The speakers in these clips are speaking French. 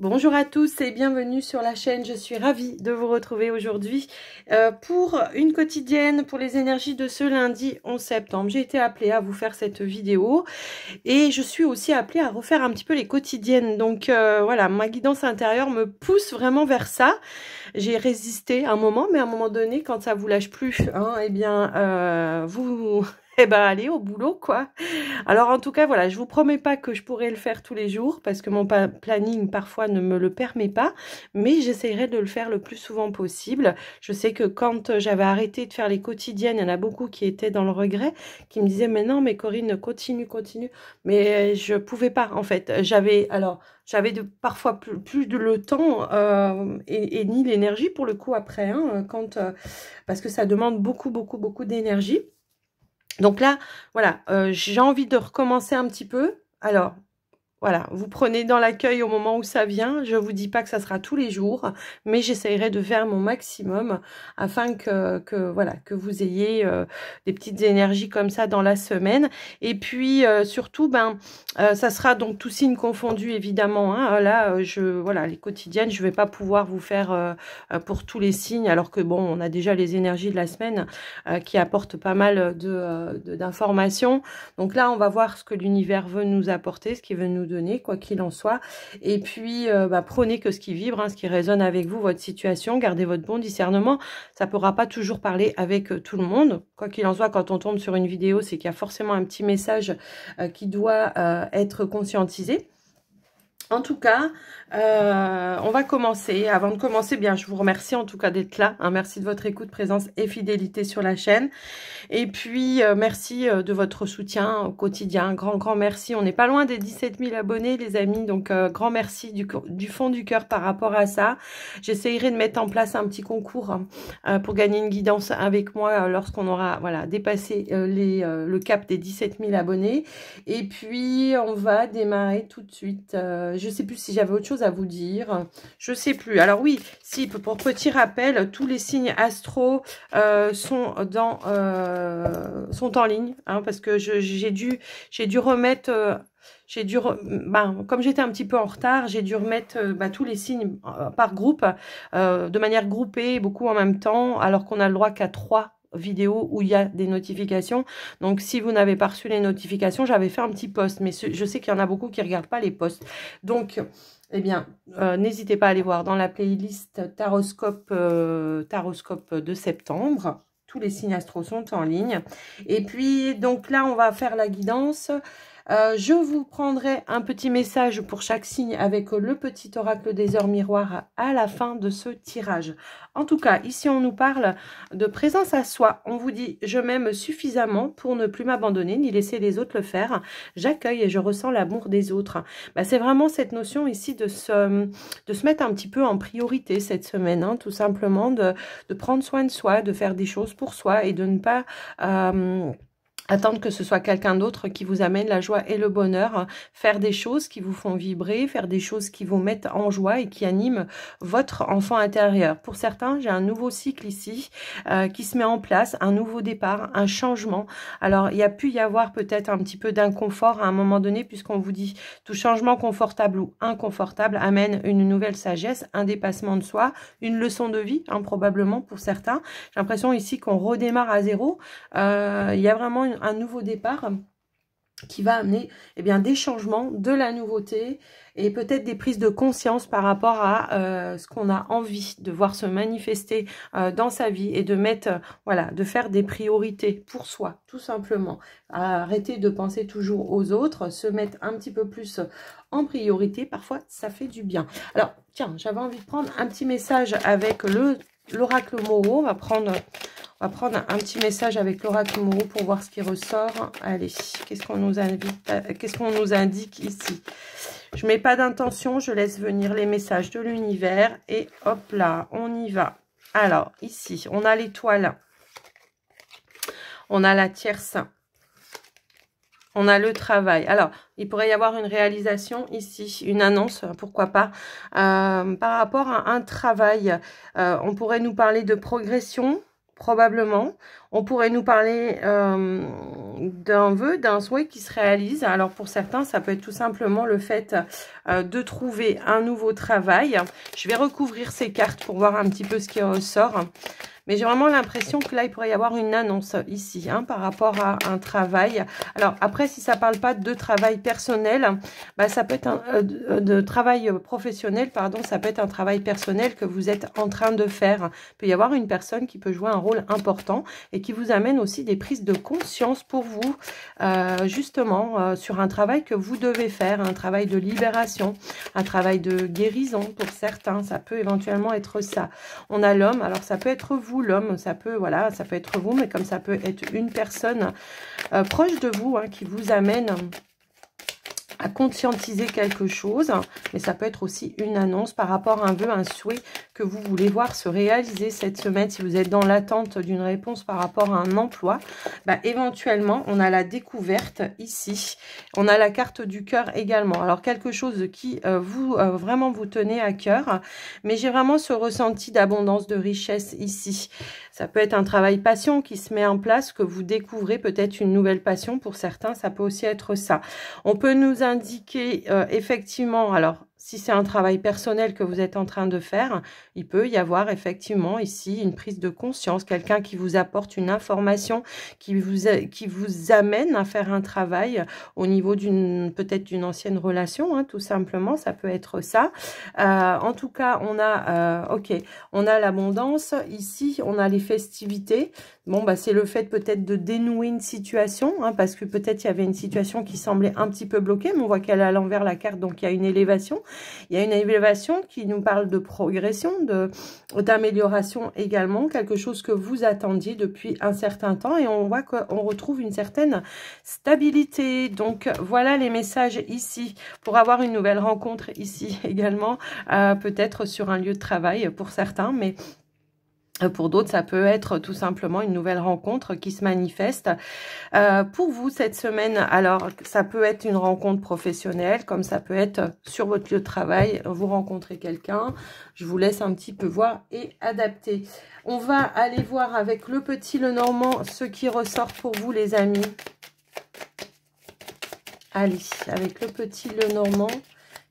Bonjour à tous et bienvenue sur la chaîne. Je suis ravie de vous retrouver aujourd'hui pour une quotidienne pour les énergies de ce lundi 11 septembre. J'ai été appelée à vous faire cette vidéo et je suis aussi appelée à refaire un petit peu les quotidiennes. Donc voilà, ma guidance intérieure me pousse vraiment vers ça. J'ai résisté un moment, mais à un moment donné, quand ça vous lâche plus, hein, eh bien vous... Eh ben, allez au boulot, quoi. Alors, en tout cas, voilà, je vous promets pas que je pourrai le faire tous les jours parce que mon planning, parfois, ne me le permet pas. Mais j'essaierai de le faire le plus souvent possible. Je sais que quand j'avais arrêté de faire les quotidiennes, il y en a beaucoup qui étaient dans le regret, qui me disaient, mais non, mais Corinne, continue, continue. Mais je pouvais pas, en fait. J'avais parfois plus de le temps et ni l'énergie, pour le coup, après, hein, parce que ça demande beaucoup d'énergie. Donc là, voilà, j'ai envie de recommencer un petit peu. Alors, voilà, vous prenez dans l'accueil au moment où ça vient. Je vous dis pas que ça sera tous les jours, mais j'essayerai de faire mon maximum afin voilà, que vous ayez des petites énergies comme ça dans la semaine. Et puis surtout, ça sera donc tous signes confondus évidemment. Hein. Là, voilà, les quotidiennes, je vais pas pouvoir vous faire pour tous les signes, alors que bon, on a déjà les énergies de la semaine qui apportent pas mal d'informations. Donc là, on va voir ce que l'univers veut nous apporter, ce qu'il veut nous donner, quoi qu'il en soit. Et puis, prenez que ce qui vibre, hein, ce qui résonne avec vous, votre situation. Gardez votre bon discernement. Ça ne pourra pas toujours parler avec tout le monde. Quoi qu'il en soit, quand on tombe sur une vidéo, c'est qu'il y a forcément un petit message qui doit être conscientisé. En tout cas, on va commencer. Avant de commencer, bien, je vous remercie en tout cas d'être là. Hein, merci de votre écoute, présence et fidélité sur la chaîne. Et puis, merci de votre soutien au quotidien. Grand merci. On n'est pas loin des 17 000 abonnés, les amis. Donc, grand merci du fond du cœur par rapport à ça. J'essayerai de mettre en place un petit concours pour gagner une guidance avec moi lorsqu'on aura dépassé le cap des 17 000 abonnés. Et puis, on va démarrer tout de suite. Je ne sais plus si j'avais autre chose à vous dire. Je ne sais plus. Alors oui, si, pour petit rappel, tous les signes astro sont en ligne, hein, parce que j'ai dû remettre... comme j'étais un petit peu en retard, j'ai dû remettre tous les signes par groupe, de manière groupée, beaucoup en même temps, alors qu'on a le droit qu'à 3 vidéos où il y a des notifications. Donc si vous n'avez pas reçu les notifications, j'avais fait un petit post, mais je sais qu'il y en a beaucoup qui ne regardent pas les posts. Donc eh bien, n'hésitez pas à aller voir dans la playlist Taroscope de septembre. Tous les signes astro sont en ligne. Et puis, donc là, on va faire la guidance. Je vous prendrai un petit message pour chaque signe avec le petit oracle des heures miroirs à la fin de ce tirage. En tout cas, ici, on nous parle de présence à soi. On vous dit, je m'aime suffisamment pour ne plus m'abandonner ni laisser les autres le faire. J'accueille et je ressens l'amour des autres. C'est vraiment cette notion ici de se mettre un petit peu en priorité cette semaine, hein, tout simplement, de prendre soin de soi, de faire des choses pour soi et de ne pas... attendre que ce soit quelqu'un d'autre qui vous amène la joie et le bonheur, faire des choses qui vous font vibrer, faire des choses qui vous mettent en joie et qui animent votre enfant intérieur. Pour certains, j'ai un nouveau cycle ici qui se met en place, un nouveau départ, un changement. Alors, il y a pu y avoir peut-être un petit peu d'inconfort à un moment donné, puisqu'on vous dit tout changement confortable ou inconfortable amène une nouvelle sagesse, un dépassement de soi, une leçon de vie, hein, probablement pour certains. J'ai l'impression ici qu'on redémarre à zéro. Il y a vraiment un nouveau départ qui va amener des changements, de la nouveauté et peut-être des prises de conscience par rapport à ce qu'on a envie de voir se manifester dans sa vie et de mettre, de faire des priorités pour soi, tout simplement. Arrêter de penser toujours aux autres, se mettre un petit peu plus en priorité, parfois ça fait du bien. Alors, tiens, j'avais envie de prendre un petit message avec l'oracle Moreau. On va prendre un petit message avec l'oracle Moreau pour voir ce qui ressort. Allez, qu'est-ce qu'on nous indique ici? Je mets pas d'intention, je laisse venir les messages de l'univers et hop là, on y va. Alors, ici, on a l'étoile, on a la tierce, on a le travail. Alors, il pourrait y avoir une réalisation ici, une annonce, pourquoi pas, par rapport à un travail. On pourrait nous parler de progression, probablement. On pourrait nous parler d'un vœu, d'un souhait qui se réalise. Alors pour certains, ça peut être tout simplement le fait de trouver un nouveau travail. Je vais recouvrir ces cartes pour voir un petit peu ce qui ressort. Mais j'ai vraiment l'impression que là, il pourrait y avoir une annonce ici, hein, par rapport à un travail. Alors après, si ça ne parle pas de travail personnel, bah, ça peut être de travail professionnel, pardon, ça peut être un travail personnel que vous êtes en train de faire. Il peut y avoir une personne qui peut jouer un rôle important et qui vous amène aussi des prises de conscience pour vous, justement, sur un travail que vous devez faire, un travail de libération, un travail de guérison pour certains. Ça peut éventuellement être ça. On a l'homme, alors ça peut être vous, l'homme, ça peut, voilà, ça peut être vous, mais comme ça peut être une personne proche de vous, hein, qui vous amène à conscientiser quelque chose, mais ça peut être aussi une annonce par rapport à un vœu, un souhait que vous voulez voir se réaliser cette semaine. Si vous êtes dans l'attente d'une réponse par rapport à un emploi, bah, éventuellement, on a la découverte ici. On a la carte du cœur également. Alors, quelque chose qui vraiment vous tenez à cœur, mais j'ai vraiment ce ressenti d'abondance, de richesse ici. Ça peut être un travail passion qui se met en place, que vous découvrez peut-être une nouvelle passion. Pour certains, ça peut aussi être ça. On peut nous indiquer effectivement, alors si c'est un travail personnel que vous êtes en train de faire, il peut y avoir effectivement ici une prise de conscience, quelqu'un qui vous apporte une information, qui vous amène à faire un travail au niveau peut-être d'une ancienne relation, hein, tout simplement, ça peut être ça. En tout cas, on a, on a l'abondance, ici on a les festivités. Bon, bah c'est le fait peut-être de dénouer une situation, hein, parce que peut-être il y avait une situation qui semblait un petit peu bloquée, mais on voit qu'elle est à l'envers la carte, donc il y a une élévation. Il y a une élévation qui nous parle de progression, d'amélioration également, quelque chose que vous attendiez depuis un certain temps, et on voit qu'on retrouve une certaine stabilité. Donc voilà les messages ici, pour avoir une nouvelle rencontre ici également, peut-être sur un lieu de travail pour certains, mais pour d'autres, ça peut être tout simplement une nouvelle rencontre qui se manifeste. Pour vous, cette semaine, alors ça peut être une rencontre professionnelle, comme ça peut être sur votre lieu de travail, vous rencontrez quelqu'un. Je vous laisse un petit peu voir et adapter. On va aller voir avec le petit Lenormand ce qui ressort pour vous, les amis. Allez, avec le petit Lenormand,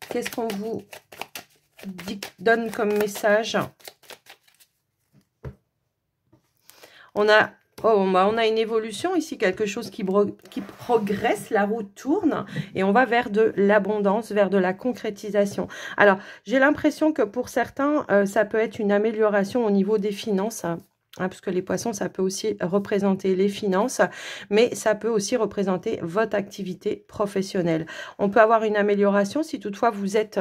qu'est-ce qu'on vous donne comme message ? On a, on a une évolution ici, quelque chose qui progresse, la roue tourne et on va vers de l'abondance, vers de la concrétisation. Alors, j'ai l'impression que pour certains, ça peut être une amélioration au niveau des finances, hein, parce que les poissons, ça peut aussi représenter les finances, mais ça peut aussi représenter votre activité professionnelle. On peut avoir une amélioration si toutefois vous êtes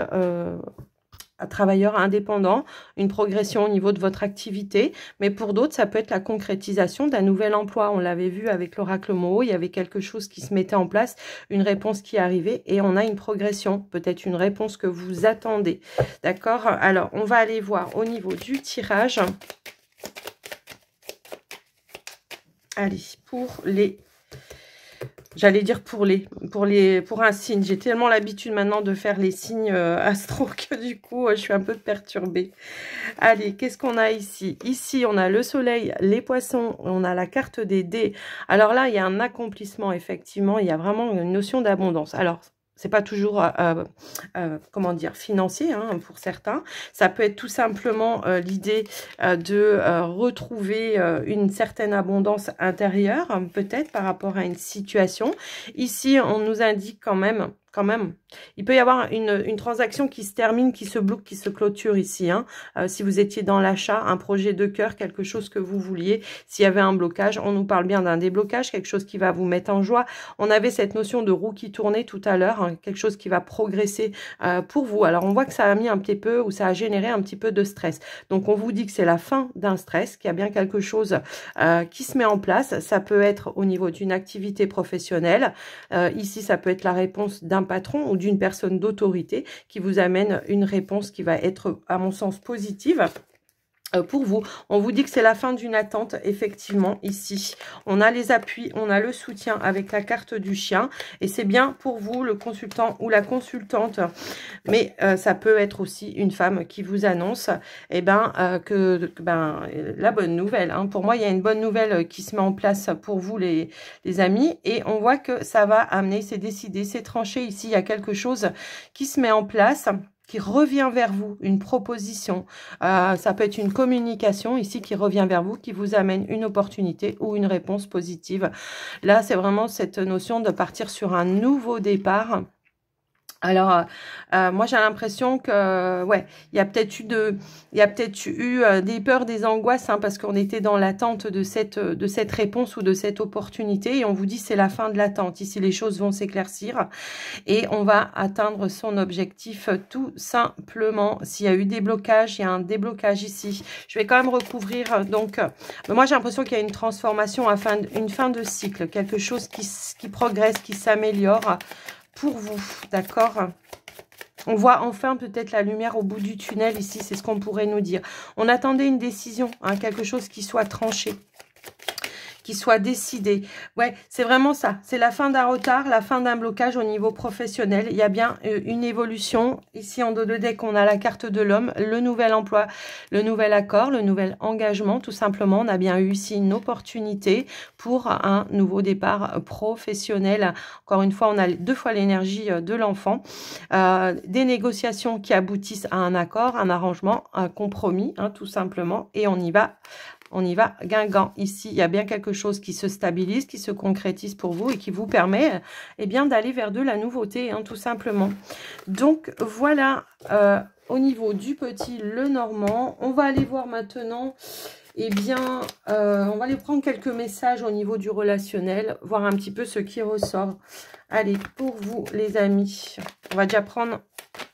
travailleur indépendant, une progression au niveau de votre activité, mais pour d'autres, ça peut être la concrétisation d'un nouvel emploi. On l'avait vu avec l'oracle Moho, il y avait quelque chose qui se mettait en place, une réponse qui arrivait et on a une progression, peut-être une réponse que vous attendez. D'accord? Alors, on va aller voir au niveau du tirage. Allez, pour les... J'allais dire pour un signe. J'ai tellement l'habitude maintenant de faire les signes astro que du coup, je suis un peu perturbée. Allez, qu'est-ce qu'on a ici? Ici, on a le soleil, les poissons, on a la carte des dés. Alors là, il y a un accomplissement, effectivement. Il y a vraiment une notion d'abondance. Alors, c'est pas toujours, comment dire, financier, hein, pour certains. Ça peut être tout simplement l'idée de retrouver une certaine abondance intérieure, peut-être par rapport à une situation. Ici, on nous indique quand même, il peut y avoir une transaction qui se termine, qui se bloque, qui se clôture ici. Hein. Si vous étiez dans l'achat, un projet de cœur, quelque chose que vous vouliez, s'il y avait un blocage, on nous parle bien d'un déblocage, quelque chose qui va vous mettre en joie. On avait cette notion de roue qui tournait tout à l'heure, hein, quelque chose qui va progresser pour vous. Alors, on voit que ça a mis un petit peu, ou ça a généré un petit peu de stress. Donc, on vous dit que c'est la fin d'un stress, qu'il y a bien quelque chose qui se met en place. Ça peut être au niveau d'une activité professionnelle. Ici, ça peut être la réponse d'un patron ou d'une personne d'autorité qui vous amène une réponse qui va être, à mon sens, positive. Pour vous, on vous dit que c'est la fin d'une attente, effectivement, ici. On a les appuis, on a le soutien avec la carte du chien. Et c'est bien pour vous, le consultant ou la consultante. Mais ça peut être aussi une femme qui vous annonce eh ben, la bonne nouvelle. Hein. Pour moi, il y a une bonne nouvelle qui se met en place pour vous, les amis. Et on voit que ça va amener, c'est décidé, c'est tranché. Ici, il y a quelque chose qui se met en place, qui revient vers vous, une proposition. Ça peut être une communication ici qui revient vers vous, qui vous amène une opportunité ou une réponse positive. Là, c'est vraiment cette notion de partir sur un nouveau départ. Alors, moi, j'ai l'impression que, ouais, il y a peut-être eu des peurs, des angoisses, hein, parce qu'on était dans l'attente de cette réponse ou de cette opportunité. Et on vous dit, c'est la fin de l'attente. Ici, les choses vont s'éclaircir et on va atteindre son objectif tout simplement. S'il y a eu des blocages, il y a un déblocage ici. Je vais quand même recouvrir. Donc, moi, j'ai l'impression qu'il y a une transformation, une fin de cycle, quelque chose qui progresse, qui s'améliore. Pour vous, d'accord? On voit enfin peut-être la lumière au bout du tunnel ici, c'est ce qu'on pourrait nous dire. On attendait une décision, hein, quelque chose qui soit tranché, qui soit décidé. Ouais, c'est vraiment ça. C'est la fin d'un retard, la fin d'un blocage au niveau professionnel. Il y a bien une évolution. Ici, en dos de deck, on a la carte de l'homme, le nouvel emploi, le nouvel accord, le nouvel engagement. Tout simplement, on a bien eu ici une opportunité pour un nouveau départ professionnel. Encore une fois, on a 2 fois l'énergie de l'enfant. Des négociations qui aboutissent à un accord, un arrangement, un compromis, hein, tout simplement. Et on y va. On y va, Guingamp. Ici, il y a bien quelque chose qui se stabilise, qui se concrétise pour vous et qui vous permet eh bien, d'aller vers de la nouveauté, hein, tout simplement. Donc, voilà, au niveau du petit Lenormand. On va aller voir maintenant, eh bien, on va aller prendre quelques messages au niveau du relationnel, voir un petit peu ce qui ressort. Allez, pour vous, les amis, on va déjà prendre...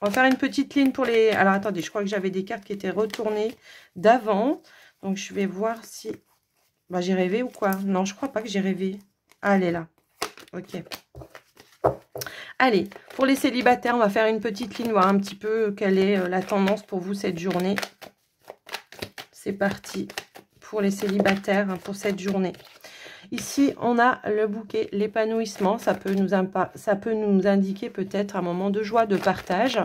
On va faire une petite ligne pour les... Alors, attendez, je crois que j'avais des cartes qui étaient retournées d'avant. Donc, je vais voir si... Bah, j'ai rêvé ou quoi? Non, je crois pas que j'ai rêvé. Ah, elle est là. Ok. Allez, pour les célibataires, on va faire une petite ligne, voir un petit peu quelle est la tendance pour vous cette journée. C'est parti pour les célibataires, hein, pour cette journée. Ici, on a le bouquet, l'épanouissement. Ça peut nous indiquer peut-être un moment de joie, de partage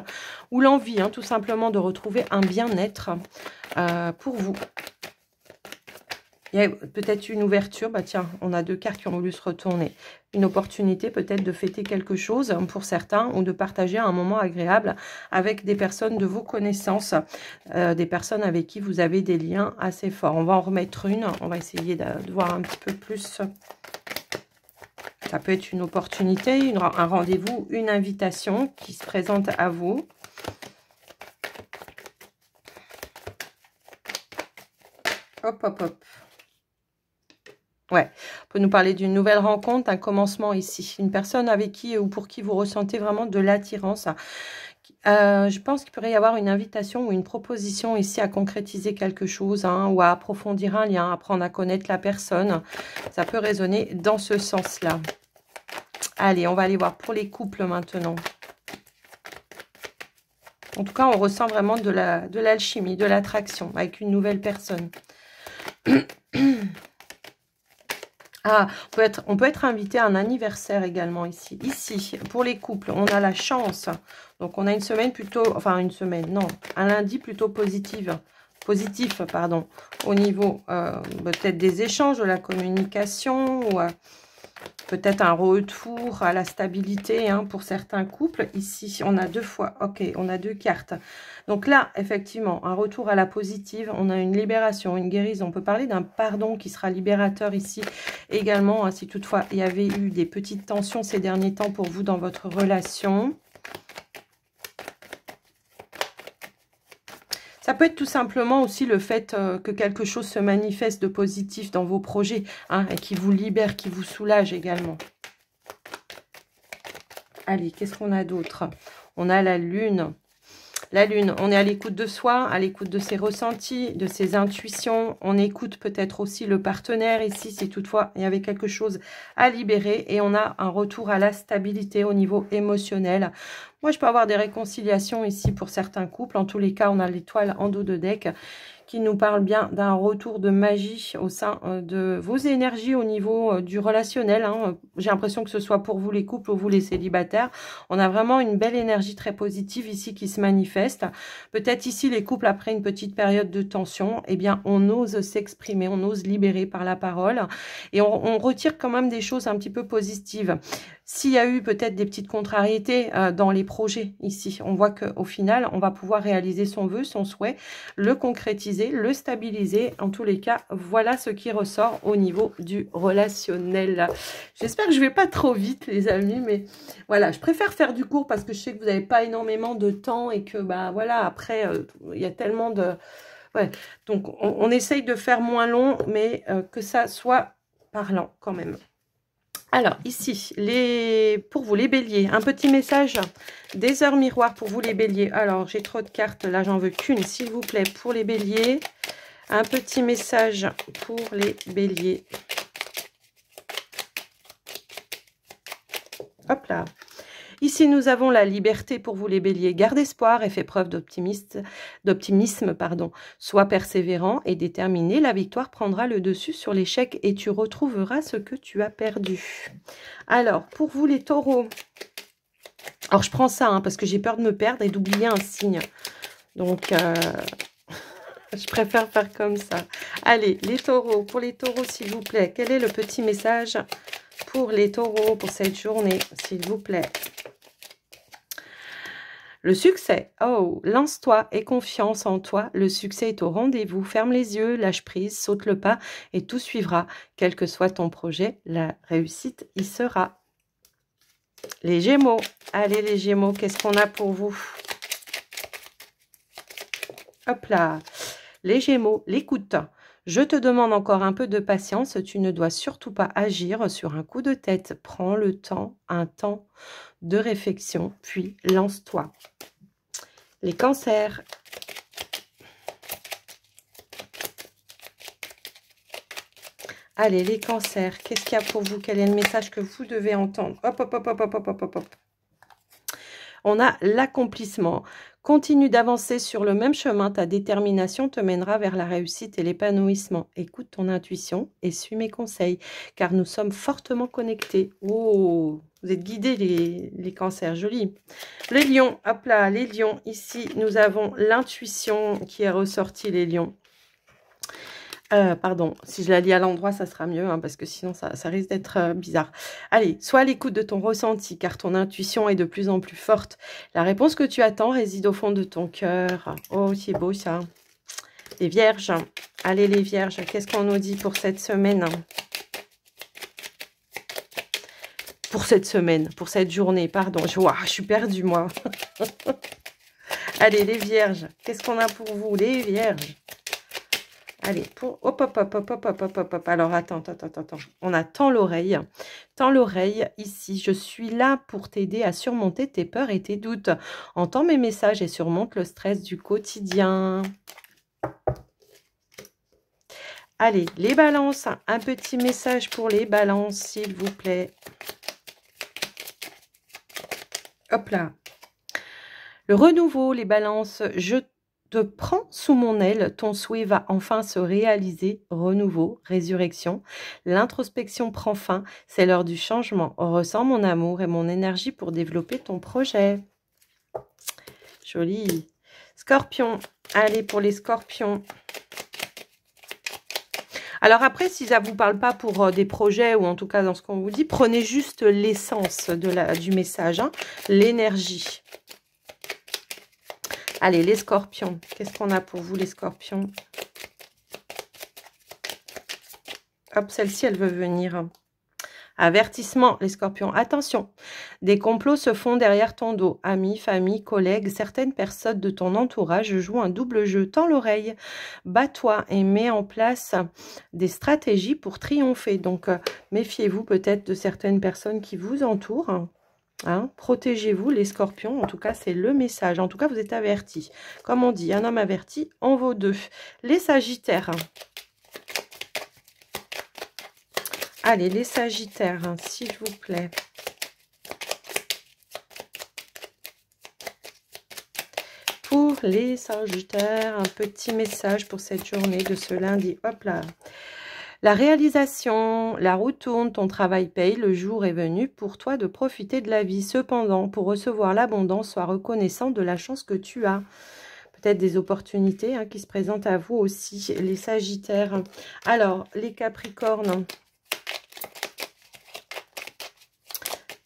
ou l'envie, hein, tout simplement, de retrouver un bien-être pour vous. Il y a peut-être une ouverture. Bah tiens, on a 2 cartes qui ont voulu se retourner. Une opportunité peut-être de fêter quelque chose pour certains ou de partager un moment agréable avec des personnes de vos connaissances, des personnes avec qui vous avez des liens assez forts. On va en remettre une. On va essayer de voir un petit peu plus. Ça peut être une opportunité, un rendez-vous, une invitation qui se présente à vous. Hop, hop, hop. Ouais, on peut nous parler d'une nouvelle rencontre, un commencement ici. Une personne avec qui ou pour qui vous ressentez vraiment de l'attirance. Je pense qu'il pourrait y avoir une invitation ou une proposition ici à concrétiser quelque chose, hein, ou à approfondir un lien, apprendre à connaître la personne. Ça peut résonner dans ce sens-là. Allez, on va aller voir pour les couples maintenant. En tout cas, on ressent vraiment de l'alchimie, de l'attraction avec une nouvelle personne. Ah, on peut être invité à un anniversaire également ici. Ici, pour les couples, on a la chance. Donc, on a une semaine plutôt... Enfin, une semaine, non. Un lundi plutôt positif, pardon. Au niveau peut-être des échanges, de la communication ou... peut-être un retour à la stabilité, hein, pour certains couples. Ici, on a 2 fois. Ok, on a 2 cartes. Donc là, effectivement, un retour à la positive. On a une libération, une guérison. On peut parler d'un pardon qui sera libérateur ici également, hein, si toutefois il y avait eu des petites tensions ces derniers temps pour vous dans votre relation. Ça peut être tout simplement aussi le fait que quelque chose se manifeste de positif dans vos projets, hein, et qui vous libère, qui vous soulage également. Allez, qu'est-ce qu'on a d'autre? On a la lune. La lune, on est à l'écoute de soi, à l'écoute de ses ressentis, de ses intuitions. On écoute peut-être aussi le partenaire ici, si toutefois il y avait quelque chose à libérer. Et on a un retour à la stabilité au niveau émotionnel. Moi, je peux avoir des réconciliations ici pour certains couples. En tous les cas, on a l'étoile en dos de deck qui nous parle bien d'un retour de magie au sein de vos énergies au niveau du relationnel. Hein. J'ai l'impression que ce soit pour vous les couples ou vous les célibataires. On a vraiment une belle énergie très positive ici qui se manifeste. Peut-être ici les couples après une petite période de tension, eh bien on ose s'exprimer, on ose libérer par la parole et on retire quand même des choses un petit peu positives. S'il y a eu peut-être des petites contrariétés dans les projets ici, on voit qu'au final, on va pouvoir réaliser son vœu, son souhait, le concrétiser, le stabiliser. En tous les cas, voilà ce qui ressort au niveau du relationnel. J'espère que je ne vais pas trop vite, les amis, mais voilà, je préfère faire du court parce que je sais que vous n'avez pas énormément de temps et que, bah voilà, après, il y a tellement de... Ouais, donc on essaye de faire moins long, mais que ça soit parlant quand même. Alors, ici, pour vous, les béliers, un petit message des heures miroirs pour vous, les béliers. Alors, j'ai trop de cartes, là, j'en veux qu'une, s'il vous plaît, pour les béliers. Un petit message pour les béliers. Hop là. Ici, nous avons la liberté pour vous, les béliers. Garde espoir et fais preuve d'optimisme. Sois persévérant et déterminé. La victoire prendra le dessus sur l'échec et tu retrouveras ce que tu as perdu. Alors, pour vous, les taureaux. Alors, je prends ça hein, parce que j'ai peur de me perdre et d'oublier un signe. Donc, je préfère faire comme ça. Allez, les taureaux. Pour les taureaux, s'il vous plaît, quel est le petit message pour les taureaux pour cette journée, s'il vous plaît? Le succès, oh, lance-toi et confiance en toi, le succès est au rendez-vous, ferme les yeux, lâche prise, saute le pas et tout suivra. Quel que soit ton projet, la réussite y sera. Les Gémeaux, allez les Gémeaux, qu'est-ce qu'on a pour vous? Hop là, les Gémeaux, l'écoute. Je te demande encore un peu de patience, tu ne dois surtout pas agir sur un coup de tête. Prends le temps, un temps de réflexion, puis lance-toi. Les cancers. Allez, les cancers, qu'est-ce qu'il y a pour vous? Quel est le message que vous devez entendre? Hop, hop, hop, hop, hop, hop, hop, hop. On a l'accomplissement. Continue d'avancer sur le même chemin. Ta détermination te mènera vers la réussite et l'épanouissement. Écoute ton intuition et suis mes conseils, car nous sommes fortement connectés. Oh, vous êtes guidés, les cancers, joli. Les lions, hop là, les lions. Ici, nous avons l'intuition qui est ressortie, les lions. Pardon, si je la lis à l'endroit, ça sera mieux, hein, parce que sinon, ça risque d'être bizarre. Allez, sois à l'écoute de ton ressenti, car ton intuition est de plus en plus forte. La réponse que tu attends réside au fond de ton cœur. Oh, c'est beau, ça. Les vierges. Allez, les vierges, qu'est-ce qu'on nous dit pour cette semaine? Pour cette semaine, pour cette journée, pardon. Je suis perdue, moi. Allez, les vierges, qu'est-ce qu'on a pour vous, les vierges? Allez, pour... Hop, hop, hop, hop, hop, hop, hop, hop, hop. Alors, attends. On a tend l'oreille. Tends l'oreille ici. Je suis là pour t'aider à surmonter tes peurs et tes doutes. Entends mes messages et surmonte le stress du quotidien. Allez, les balances. Un petit message pour les balances, s'il vous plaît. Hop là. Le renouveau, les balances. Je te prends sous mon aile, ton souhait va enfin se réaliser, renouveau, résurrection. L'introspection prend fin, c'est l'heure du changement. Ressens mon amour et mon énergie pour développer ton projet. Joli. Scorpion, allez pour les scorpions. Alors après, si ça ne vous parle pas pour des projets ou en tout cas dans ce qu'on vous dit, prenez juste l'essence du message, hein, l'énergie. Allez, les scorpions. Qu'est-ce qu'on a pour vous, les scorpions? Hop, celle-ci, elle veut venir. Avertissement, les scorpions. Attention, des complots se font derrière ton dos. Amis, famille, collègues, certaines personnes de ton entourage jouent un double jeu. Tends l'oreille, bats-toi et mets en place des stratégies pour triompher. Donc, méfiez-vous peut-être de certaines personnes qui vous entourent. Hein, protégez-vous les scorpions, en tout cas c'est le message, en tout cas vous êtes avertis. Comme on dit, un homme averti en vaut deux. Les sagittaires. Allez, les sagittaires, hein, s'il vous plaît. pour les Sagittaires, un petit message pour cette journée de ce lundi. Hop là. La réalisation, la roue tourne, ton travail paye, le jour est venu pour toi de profiter de la vie. Cependant, pour recevoir l'abondance, sois reconnaissant de la chance que tu as. Peut-être des opportunités qui se présentent à vous aussi, les Sagittaires. Alors, les Capricornes.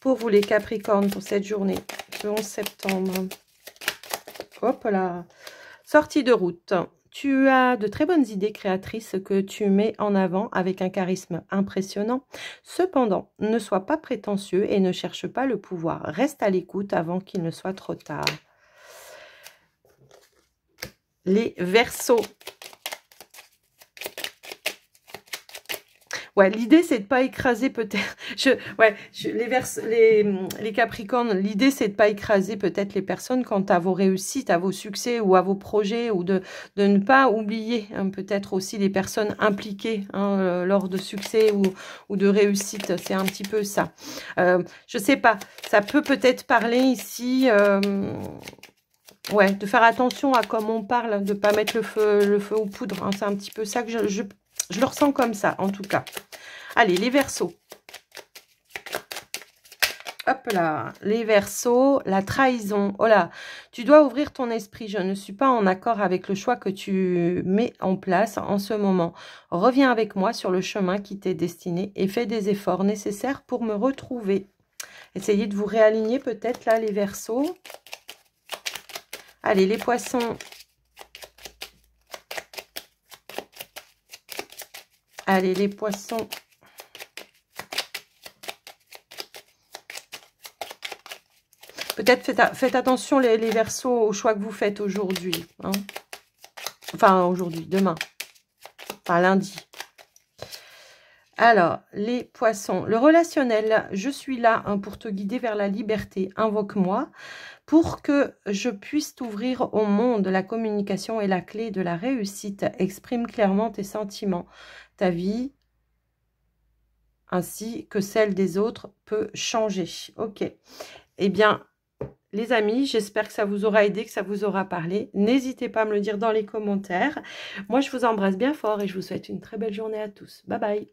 Pour vous, les Capricornes, pour cette journée, le 11 septembre. Hop là. Sortie de route. Tu as de très bonnes idées créatrices que tu mets en avant avec un charisme impressionnant. Cependant, ne sois pas prétentieux et ne cherche pas le pouvoir. Reste à l'écoute avant qu'il ne soit trop tard. Les Verseaux. Ouais, l'idée, c'est de pas écraser peut-être... les Capricornes, l'idée, c'est de pas écraser peut-être les personnes quant à vos réussites, à vos succès ou à vos projets, ou de ne pas oublier peut-être aussi les personnes impliquées lors de succès ou de réussite. C'est un petit peu ça. Je sais pas, ça peut peut-être parler ici... ouais, de faire attention à comme on parle, de ne pas mettre le feu aux poudres. C'est un petit peu ça que je le ressens comme ça, en tout cas. Allez, les Verseaux. Hop là, les Verseaux, la trahison. Oh là, tu dois ouvrir ton esprit. Je ne suis pas en accord avec le choix que tu mets en place en ce moment. Reviens avec moi sur le chemin qui t'est destiné et fais des efforts nécessaires pour me retrouver. Essayez de vous réaligner peut-être là, les Verseaux. Allez, les Poissons. Allez, les Poissons. Peut-être faites attention, les Verseaux, au choix que vous faites aujourd'hui. Enfin, aujourd'hui, demain. Enfin, lundi. Alors, les Poissons. Le relationnel, je suis là pour te guider vers la liberté. Invoque-moi. Pour que je puisse t'ouvrir au monde, la communication est la clé de la réussite. Exprime clairement tes sentiments. Ta vie, ainsi que celle des autres, peut changer. Ok. Eh bien, les amis, j'espère que ça vous aura aidé, que ça vous aura parlé. N'hésitez pas à me le dire dans les commentaires. Moi, je vous embrasse bien fort et je vous souhaite une très belle journée à tous. Bye bye.